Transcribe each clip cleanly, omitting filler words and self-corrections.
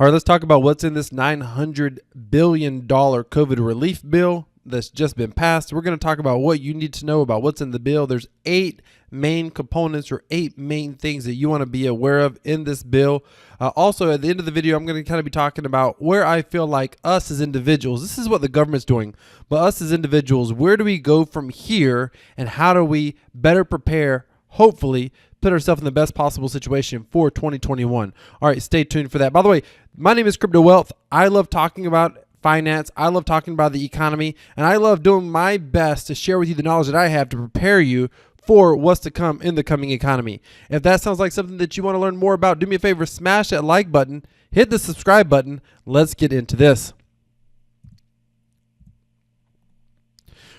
All right, let's talk about what's in this $900 billion COVID relief bill that's just been passed. We're going to talk about what you need to know about what's in the bill. There's 8 main components or 8 main things that you want to be aware of in this bill. Also, at the end of the video, I'm going to kind of be talking about where I feel like us as individuals, this is what the government's doing, but us as individuals, where do we go from here and how do we better prepare, hopefully, put ourselves in the best possible situation for 2021. All right, stay tuned for that. By the way, my name is Crypto Wealth. I love talking about finance. I love talking about the economy, and I love doing my best to share with you the knowledge that I have to prepare you for what's to come in the coming economy. If that sounds like something that you want to learn more about, do me a favor, smash that like button, hit the subscribe button. Let's get into this.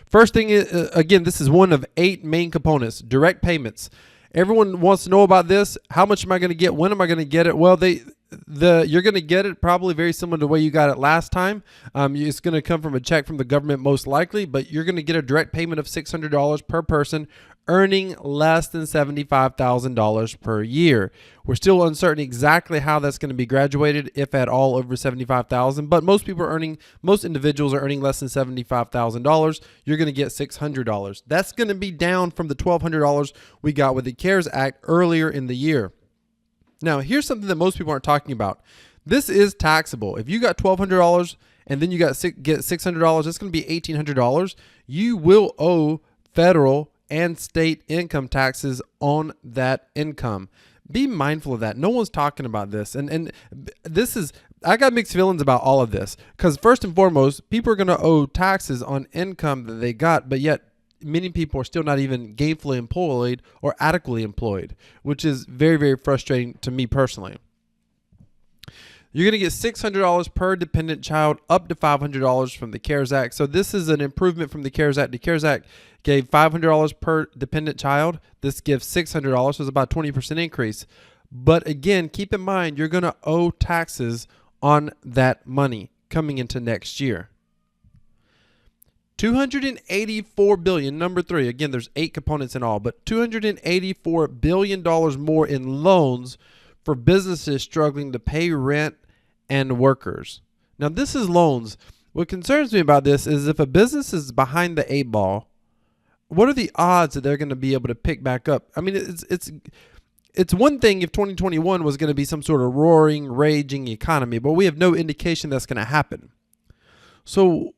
First thing is, again, this is one of 8 main components, direct payments. Everyone wants to know about this. How much am I going to get? When am I going to get it? Well, you're going to get it probably very similar to the way you got it last time. It's going to come from a check from the government most likely, but you're going to get a direct payment of $600 per person earning less than $75,000 per year. We're still uncertain exactly how that's going to be graduated, if at all over $75,000, but most individuals are earning less than $75,000. You're going to get $600. That's going to be down from the $1,200 we got with the CARES Act earlier in the year. Now, here's something that most people aren't talking about. This is taxable. If you got $1,200 and then you get $600, that's going to be $1,800. You will owe federal and state income taxes on that income. Be mindful of that. No one's talking about this. And this is, I got mixed feelings about all of this, because first and foremost, people are going to owe taxes on income that they got, but yet many people are still not even gainfully employed or adequately employed, which is very, very frustrating to me personally. You're going to get $600 per dependent child, up to $500 from the CARES Act. So this is an improvement from the CARES Act. The CARES Act gave $500 per dependent child. This gives $600, so it's about a 20% increase. But again, keep in mind, you're going to owe taxes on that money coming into next year. $284 billion, number 3. Again, there's 8 components in all, but $284 billion more in loans for businesses struggling to pay rent and workers. Now, this is loans. What concerns me about this is if a business is behind the 8 ball, what are the odds that they're going to be able to pick back up? I mean, it's one thing if 2021 was going to be some sort of roaring, raging economy, but we have no indication that's going to happen. So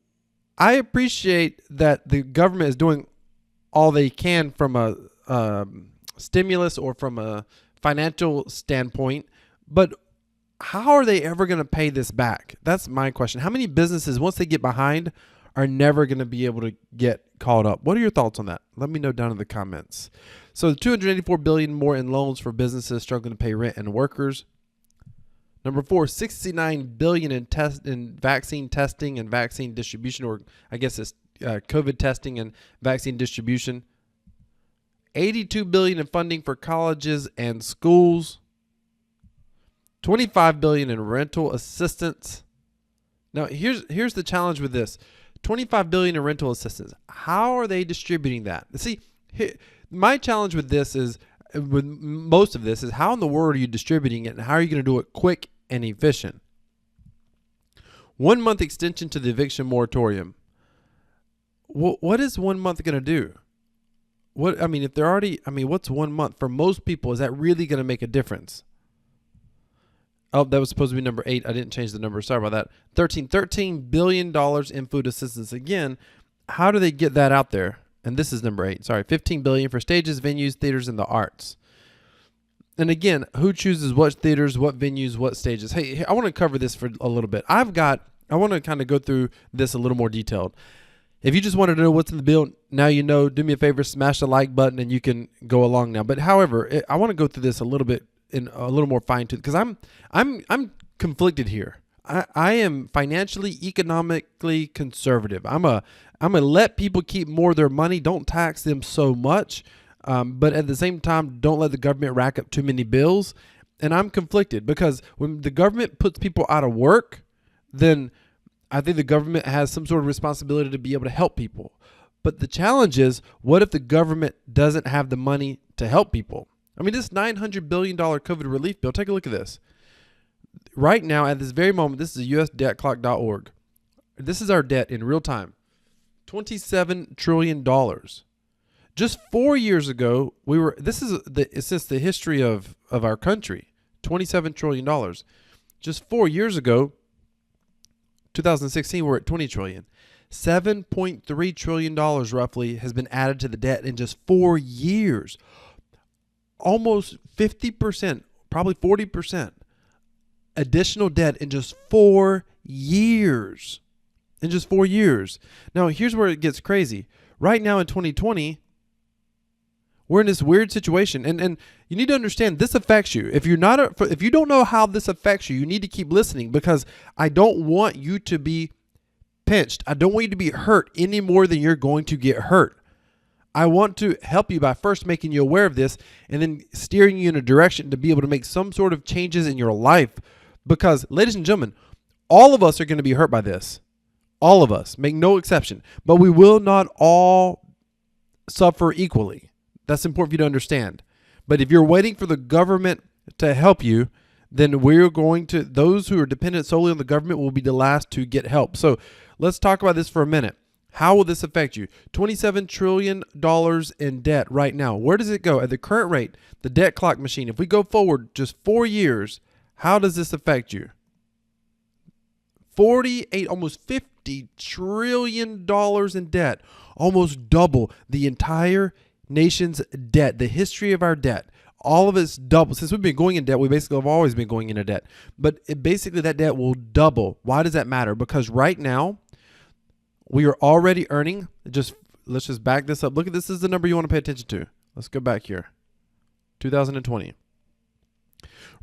I appreciate that the government is doing all they can from a stimulus or from a financial standpoint, but how are they ever going to pay this back? That's my question. How many businesses, once they get behind, are never going to be able to get caught up? What are your thoughts on that? Let me know down in the comments. So $284 billion more in loans for businesses struggling to pay rent and workers. Number 4, $69 billion in vaccine testing and vaccine distribution, or I guess it's COVID testing and vaccine distribution. $82 billion in funding for colleges and schools. $25 billion in rental assistance. Now, here's the challenge with this. $25 billion in rental assistance. How are they distributing that? See, my challenge with this is, with most of this, is how in the world are you distributing it, and how are you going to do it quick and efficient? 1 month extension to the eviction moratorium. What is 1 month going to do? What's 1 month for most people? Is that really going to make a difference? Oh, that was supposed to be number 8. I didn't change the number. Sorry about that. $13 billion in food assistance. Again, how do they get that out there? And this is number 8. Sorry, $15 billion for stages, venues, theaters, and the arts. And again, who chooses what theaters, what venues, what stages? Hey, I want to cover this for a little bit. I want to kind of go through this a little more detailed. If you just wanted to know what's in the bill, now you know. Do me a favor, smash the like button, and you can go along now. But however, I want to go through this a little bit in a little more fine tune, because I'm conflicted here. I am financially, economically conservative. I'm a let people keep more of their money. Don't tax them so much, but at the same time, don't let the government rack up too many bills. And I'm conflicted, because when the government puts people out of work, then I think the government has some sort of responsibility to be able to help people. But the challenge is, what if the government doesn't have the money to help people? I mean, this $900 billion COVID relief bill, take a look at this. right now at this very moment, this is usdebtclock.org. This is our debt in real time. $27 trillion. Just 4 years ago, since the history of our country, $27 trillion. Just 4 years ago, 2016, we're at $20 trillion. $7.3 trillion roughly has been added to the debt in just 4 years. Almost 50%, probably 40% additional debt in just 4 years. In just 4 years. Now, here's where it gets crazy. Right now in 2020, we're in this weird situation, and you need to understand this affects you. If you don't know how this affects you, you need to keep listening, because I don't want you to be pinched. I don't want you to be hurt any more than you're going to get hurt. I want to help you by first making you aware of this and then steering you in a direction to be able to make some sort of changes in your life. Because, ladies and gentlemen, all of us are going to be hurt by this. All of us, make no exception. But we will not all suffer equally. That's important for you to understand. But if you're waiting for the government to help you, then those who are dependent solely on the government will be the last to get help. So let's talk about this for a minute. How will this affect you? $27 trillion in debt right now. Where does it go? At the current rate, the debt clock machine, if we go forward just 4 years, how does this affect you? Almost $50 trillion in debt. Almost double the entire nation's debt, the history of our debt. All of it's double. Since we've been going in debt, we basically have always been going into debt. But basically that debt will double. Why does that matter? Because right now, we are already earning, let's just back this up. Look at this. This is the number you want to pay attention to. Let's go back here. 2020.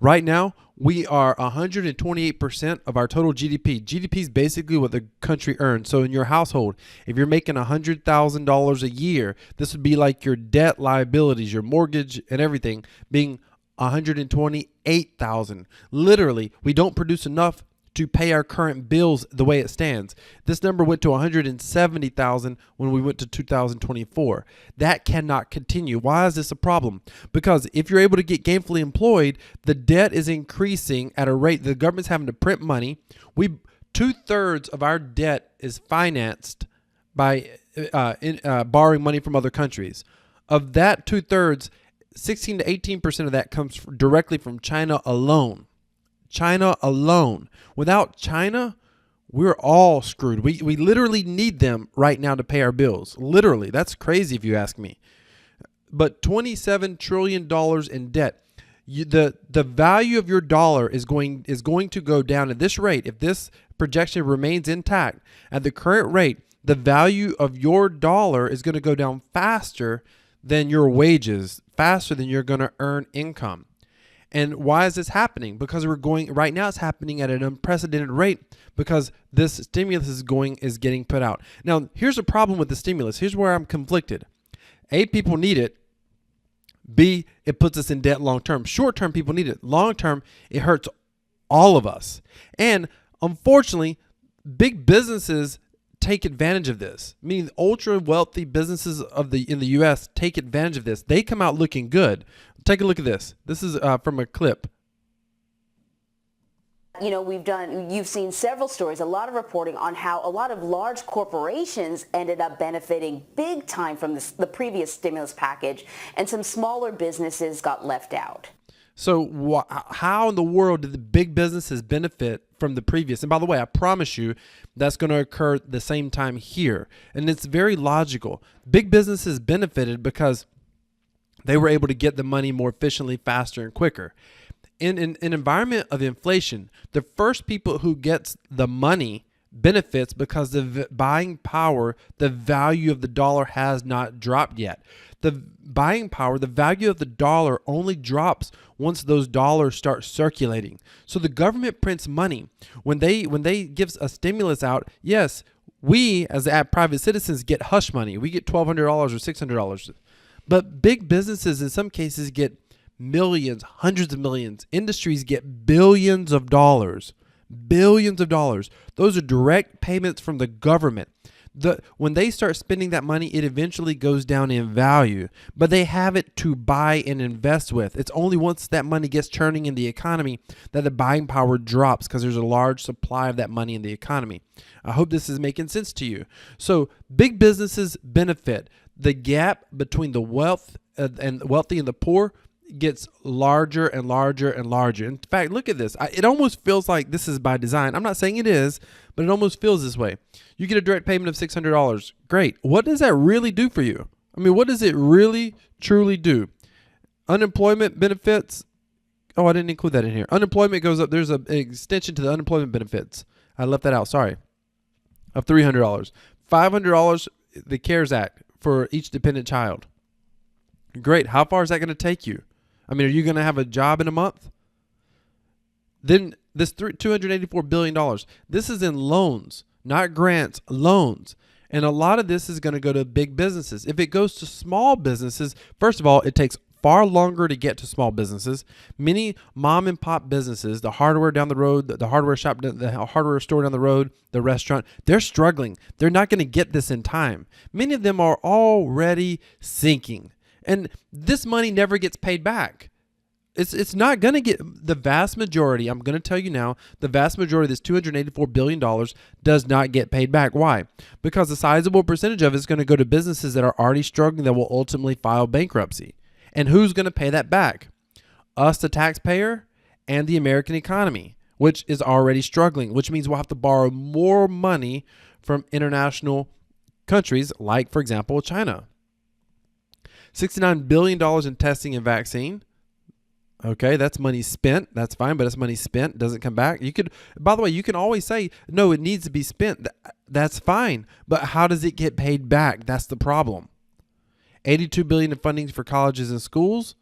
Right now, we are 128% of our total GDP. GDP is basically what the country earns. So in your household, if you're making $100,000 a year, this would be like your debt liabilities, your mortgage and everything being $128,000. Literally, we don't produce enough to pay our current bills the way it stands. This number went to 170,000 when we went to 2024. That cannot continue. Why is this a problem? Because if you're able to get gainfully employed, the debt is increasing at a rate the government's having to print money. 2/3 of our debt is financed by borrowing money from other countries. Of that 2/3, 16 to 18% of that comes directly from China alone. China alone. Without China, we're all screwed. We literally need them right now to pay our bills. Literally. That's crazy if you ask me. But $27 trillion in debt. The value of your dollar is going to go down at this rate. If this projection remains intact, at the current rate, the value of your dollar is going to go down faster than your wages, faster than you're going to earn income. And why is this happening? Because right now it's happening at an unprecedented rate because this stimulus is getting put out. Now, here's a problem with the stimulus. Here's where I'm conflicted. A, people need it. B, it puts us in debt long term. Short term, people need it. Long term, it hurts all of us. And unfortunately, big businesses take advantage of this. Meaning ultra wealthy businesses in the US take advantage of this. They come out looking good. Take a look at this. This is from a clip. You know, you've seen several stories, a lot of reporting on how a lot of large corporations ended up benefiting big time from the previous stimulus package, and some smaller businesses got left out. So how in the world did the big businesses benefit from the previous? And by the way, I promise you that's going to occur at the same time here. And it's very logical. Big businesses benefited because they were able to get the money more efficiently, faster, and quicker. In an environment of inflation, the first people who gets the money benefits because the buying power, the value of the dollar has not dropped yet. The buying power, the value of the dollar only drops once those dollars start circulating. So the government prints money. When they give a stimulus out, yes, we as private citizens get hush money. We get $1,200 or $600. But big businesses in some cases get millions, hundreds of millions. Industries get billions of dollars. Billions of dollars. Those are direct payments from the government. When they start spending that money, it eventually goes down in value, but they have it to buy and invest with. It's only once that money gets churning in the economy that the buying power drops because there's a large supply of that money in the economy. I hope this is making sense to you. So big businesses benefit. The gap between the wealthy and the poor gets larger and larger and larger. In fact, look at this. It almost feels like this is by design. I'm not saying it is, but it almost feels this way. You get a direct payment of $600. Great. What does that really do for you? I mean, what does it really, truly do? Unemployment benefits. Oh, I didn't include that in here. Unemployment goes up. There's an extension to the unemployment benefits. I left that out. Sorry. Of $300. $500, the CARES Act for each dependent child. Great. How far is that going to take you? I mean, are you going to have a job in a month? Then this $284 billion, this is in loans, not grants, loans. And a lot of this is going to go to big businesses. If it goes to small businesses, first of all, it takes far longer to get to small businesses. Many mom and pop businesses, the hardware down the road, the hardware shop, the hardware store down the road, the restaurant, they're struggling. They're not going to get this in time. Many of them are already sinking. And this money never gets paid back. It's not going to get, the vast majority, I'm going to tell you now, the vast majority of this $284 billion does not get paid back. Why? Because a sizable percentage of it is going to go to businesses that are already struggling that will ultimately file bankruptcy. And who's going to pay that back? Us, the taxpayer, and the American economy, which is already struggling, which means we'll have to borrow more money from international countries like, for example, China. $69 billion in testing and vaccine. Okay, that's money spent. That's fine, but it's money spent. Doesn't come back. You could, by the way, you can always say, no, it needs to be spent. That's fine. But how does it get paid back? That's the problem. $82 billion in funding for colleges and schools.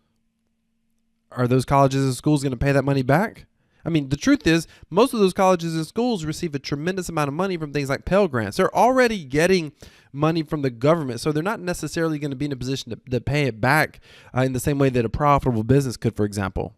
Are those colleges and schools going to pay that money back? I mean, the truth is, most of those colleges and schools receive a tremendous amount of money from things like Pell Grants. They're already getting money from the government, so they're not necessarily going to be in a position to pay it back in the same way that a profitable business could, for example.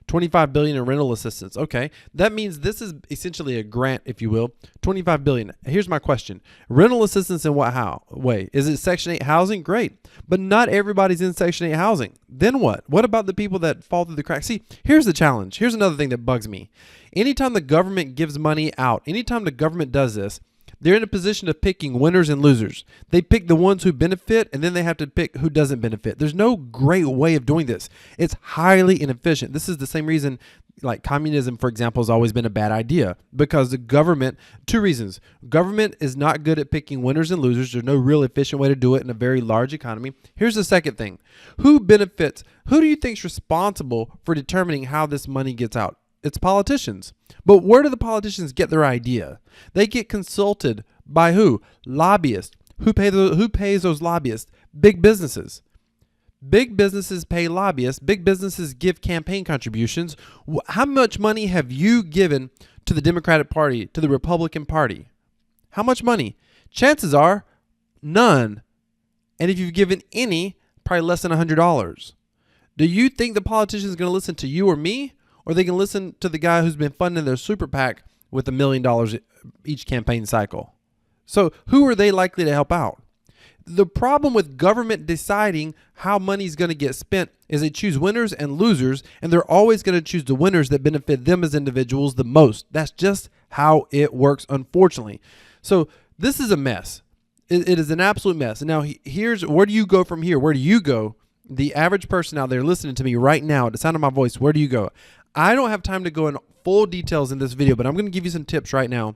$25 billion in rental assistance. Okay, that means this is essentially a grant, if you will. $25 billion. Here's my question. Rental assistance in what way? Is it Section 8 housing? Great. But not everybody's in Section 8 housing. Then what? What about the people that fall through the cracks? See, here's the challenge. Here's another thing that bugs me. Anytime the government gives money out, anytime the government does this, they're in a position of picking winners and losers. They pick the ones who benefit, and then they have to pick who doesn't benefit. There's no great way of doing this. It's highly inefficient. This is the same reason, like communism, for example, has always been a bad idea, because the government, two reasons. Government is not good at picking winners and losers. There's no real efficient way to do it in a very large economy. Here's the second thing. Who benefits? Who do you think is responsible for determining how this money gets out? It's politicians. But where do the politicians get their idea? They get consulted by who? Lobbyists. Who pays those lobbyists? Big businesses. Big businesses pay lobbyists. Big businesses give campaign contributions. How much money have you given to the Democratic Party, to the Republican Party? How much money? Chances are none. And if you've given any, probably less than $100. Do you think the politician is going to listen to you or me? Or they can listen to the guy who's been funding their super PAC with $1 million each campaign cycle? So who are they likely to help out? The problem with government deciding how money is going to get spent is they choose winners and losers, and they're always going to choose the winners that benefit them as individuals the most. That's just how it works, unfortunately. So this is a mess. It is an absolute mess. And now here's, where do you go from here? Where do you go? The average person out there listening to me right now, at the sound of my voice, where do you go? I don't have time to go in full details in this video, but I'm going to give you some tips right now.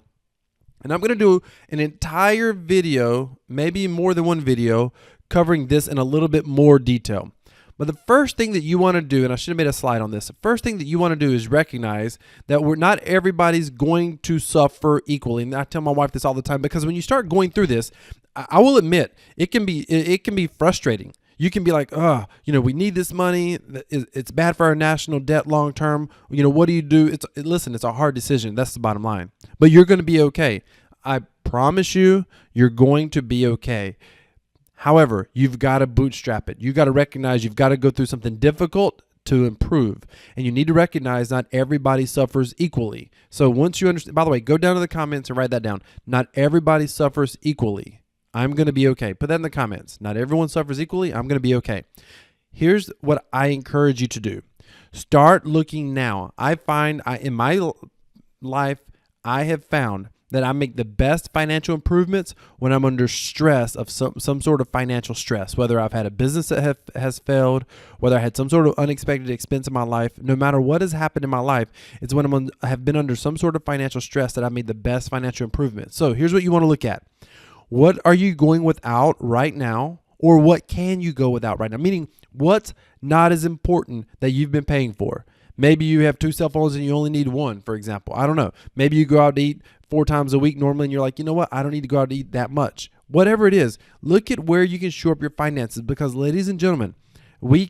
And I'm going to do an entire video, maybe more than one video, covering this in a little bit more detail. But the first thing that you want to do, and I should have made a slide on this, the first thing that you want to do is recognize that not everybody's going to suffer equally. And I tell my wife this all the time, because when you start going through this, I will admit, it can be frustrating. You can be like, we need this money. It's bad for our national debt long term. What do you do? Listen, it's a hard decision. That's the bottom line. But you're going to be okay. I promise you, you're going to be okay. However, you've got to bootstrap it. You've got to recognize you've got to go through something difficult to improve. And you need to recognize not everybody suffers equally. So once you understand, by the way, go down to the comments and write that down. Not everybody suffers equally. I'm going to be okay. Put that in the comments. Not everyone suffers equally. I'm going to be okay. Here's what I encourage you to do. Start looking now. I find in my life, I have found that I make the best financial improvements when I'm under stress of some sort of financial stress, whether I've had a business that has failed, whether I had some sort of unexpected expense in my life. No matter what has happened in my life, it's when I have been under some sort of financial stress that I made the best financial improvements. So here's what you want to look at. What are you going without right now? Or what can you go without right now? Meaning, what's not as important that you've been paying for? Maybe you have 2 cell phones and you only need 1, for example. I don't know. Maybe you go out to eat 4 times a week normally and you're like, you know what? I don't need to go out to eat that much. Whatever it is, look at where you can shore up your finances, because, ladies and gentlemen, we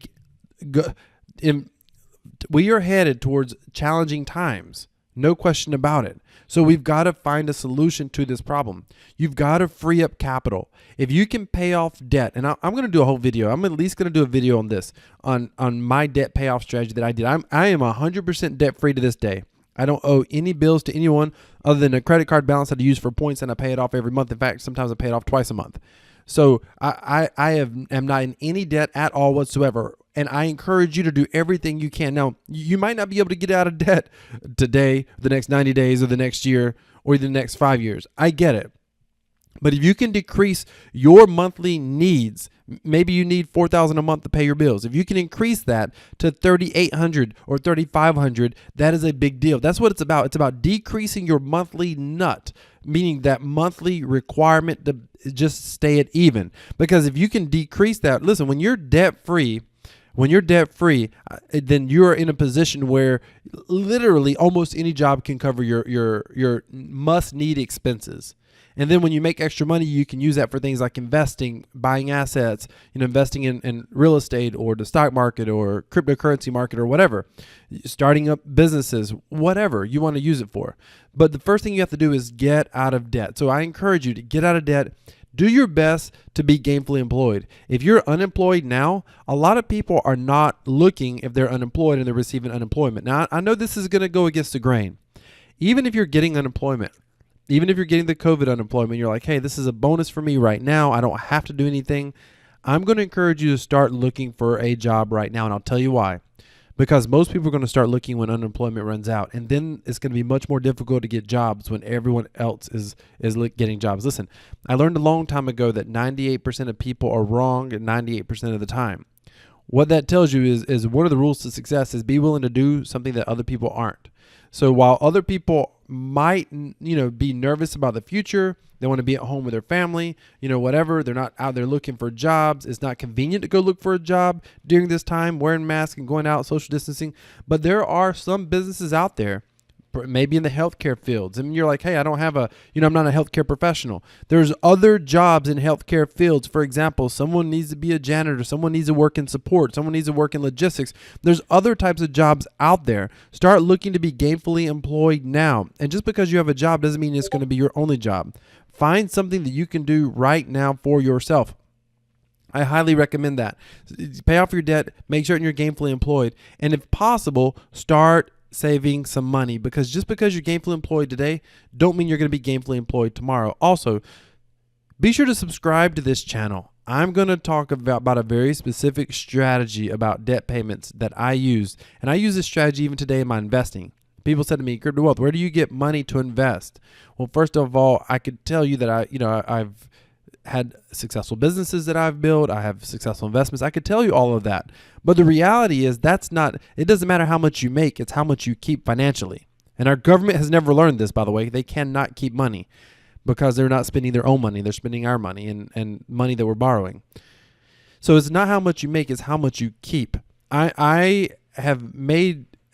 are headed towards challenging times. No question about it. So we've got to find a solution to this problem. You've got to free up capital. If you can pay off debt, and I'm going to do a whole video. I'm at least going to do a video on this, on my debt payoff strategy that I did. I am 100% debt free to this day. I don't owe any bills to anyone other than a credit card balance that I use for points, and I pay it off every month. In fact, sometimes I pay it off twice a month. So I am not in any debt at all whatsoever. And I encourage you to do everything you can. Now, you might not be able to get out of debt today, the next 90 days, or the next year, or the next 5 years. I get it. But if you can decrease your monthly needs, maybe you need $4,000 a month to pay your bills. If you can increase that to $3,800 or $3,500, that is a big deal. That's what it's about. It's about decreasing your monthly nut, meaning that monthly requirement to just stay at even. Because if you can decrease that, listen, when you're debt free, then you're in a position where literally almost any job can cover your must-need expenses. And then when you make extra money, you can use that for things like investing, buying assets, investing in real estate or the stock market or cryptocurrency market or whatever, starting up businesses, whatever you want to use it for. But the first thing you have to do is get out of debt. So I encourage you to get out of debt. Do your best to be gainfully employed. If you're unemployed now, a lot of people are not looking if they're unemployed and they're receiving unemployment. Now, I know this is going to go against the grain. Even if you're getting unemployment, even if you're getting the COVID unemployment, you're like, hey, this is a bonus for me right now. I don't have to do anything. I'm going to encourage you to start looking for a job right now. And I'll tell you why. Because most people are going to start looking when unemployment runs out. And then it's going to be much more difficult to get jobs when everyone else is getting jobs. Listen, I learned a long time ago that 98% of people are wrong at 98% of the time. What that tells you is one of the rules to success is be willing to do something that other people aren't. So while other people might, be nervous about the future, they want to be at home with their family, whatever. They're not out there looking for jobs. It's not convenient to go look for a job during this time, wearing masks and going out, social distancing. But there are some businesses out there, maybe in the healthcare fields. And you're like, hey, I don't have I'm not a healthcare professional. There's other jobs in healthcare fields. For example, someone needs to be a janitor. Someone needs to work in support. Someone needs to work in logistics. There's other types of jobs out there. Start looking to be gainfully employed now. And just because you have a job doesn't mean it's going to be your only job. Find something that you can do right now for yourself. I highly recommend that. Pay off your debt. Make sure you're gainfully employed. And if possible, start saving some money, because just because you're gainfully employed today don't mean you're going to be gainfully employed tomorrow. Also, be sure to subscribe to this channel. I'm going to talk about a very specific strategy about debt payments that I use, and I use this strategy even today in my investing. People said to me, Crypto Wealth, where do you get money to invest? Well, first of all, I could tell you that I've had successful businesses that I've built. I have successful investments. I could tell you all of that. But the reality is it doesn't matter how much you make. It's how much you keep financially. And our government has never learned this, by the way. They cannot keep money because they're not spending their own money. They're spending our money and money that we're borrowing. So it's not how much you make, it's how much you keep. I've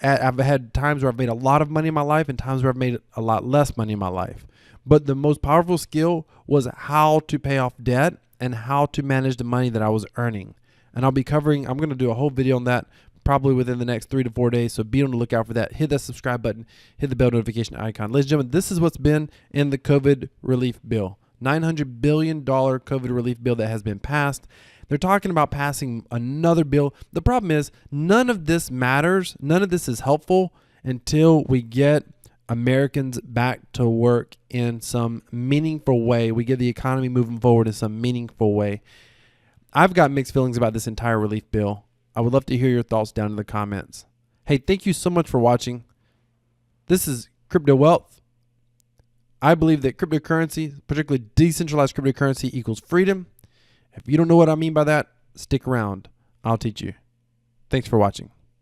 had times where I've made a lot of money in my life and times where I've made a lot less money in my life. But the most powerful skill was how to pay off debt and how to manage the money that I was earning. And I'm going to do a whole video on that probably within the next 3 to 4 days. So be on the lookout for that. Hit that subscribe button, hit the bell notification icon. Ladies and gentlemen, this is what's been in the COVID relief bill. $900 billion COVID relief bill that has been passed. They're talking about passing another bill. The problem is none of this matters. None of this is helpful until we get Americans back to work in some meaningful way. We get the economy moving forward in some meaningful way. I've got mixed feelings about this entire relief bill. I would love to hear your thoughts down in the comments. Hey, thank you so much for watching. This is Crypto Wealth. I believe that cryptocurrency, particularly decentralized cryptocurrency, equals freedom. If you don't know what I mean by that, stick around. I'll teach you. Thanks for watching.